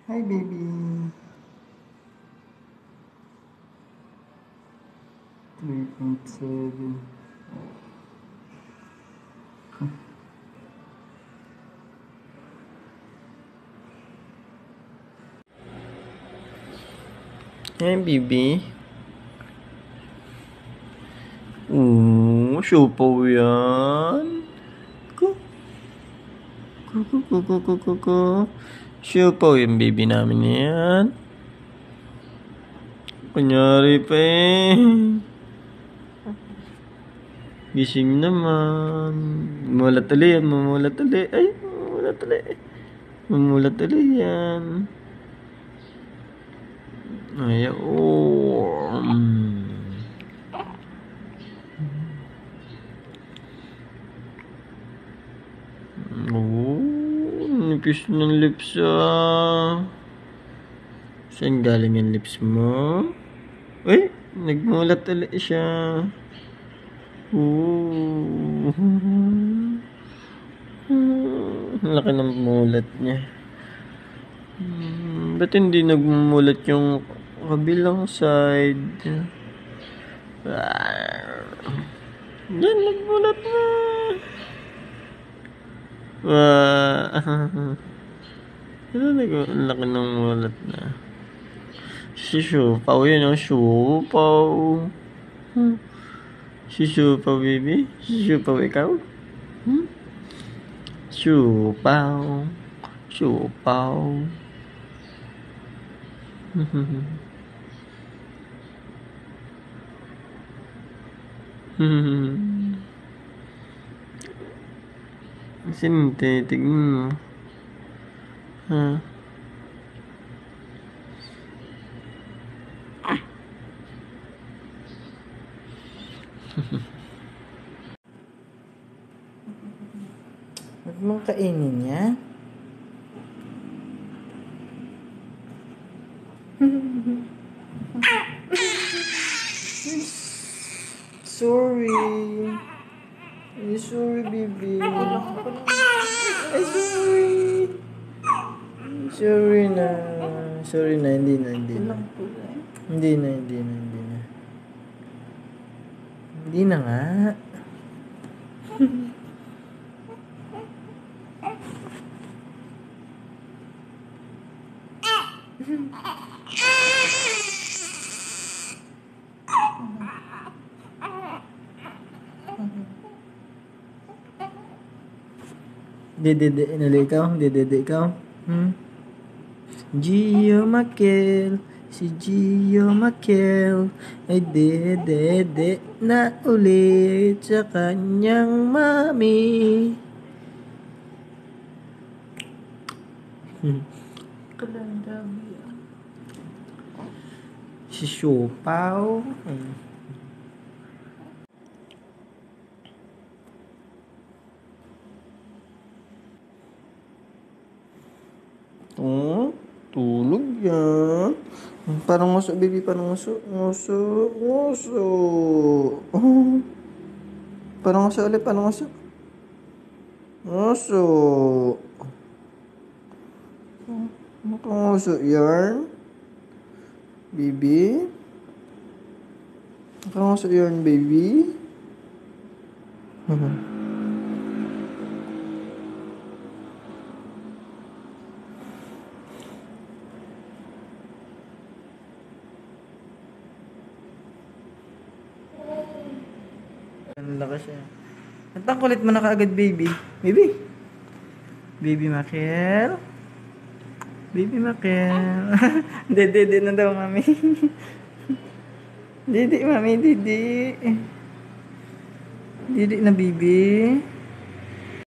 Hi, baby. 3.7. Hey, baby. Siupaw yan. Ko. Ko. Siupaw yung baby namin yan. Kunyari pa eh. Gising naman. Mumulat ulit yan, mumulat ulit. Ay, mumulat ulit. Mumulat ulit yan. Ay, oh. Oh, nipis ng lips ah. Saan galing yung lips mo? Uy, nagmulat ulit siya. Oh. Laki ng mulat niya. Ba't hindi nagmumulat yung kabilang side? Yan, nagmulat na. Ang laki ng mulat na. Si Siupaw yun, oh. Siupaw. Si Siupaw, baby. Si Siupaw, ikaw? Siupaw. Siupaw. Saan tinitignan mo? Ha? Huwag mong kainin niya. Sorry. Ay, sorry, baby. Ay, sorry. Sorry na. Sorry na, hindi na. Hindi na. Hindi na nga. Dede ikaw? Gio Makel, si Gio Makel ay dede na ulit sa kanyang mami. Si Siupaw. Oh, tulog yan. Parang nguso, baby. Parang nguso. Oh. Parang nguso ulit. Nguso. Ano kang nguso yan? Baby? Ano kang nguso yan, baby? Ang lakas siya. At ang kulit mo na kaagad, baby. Baby Makel. Dede na daw, mami. Dede na, baby.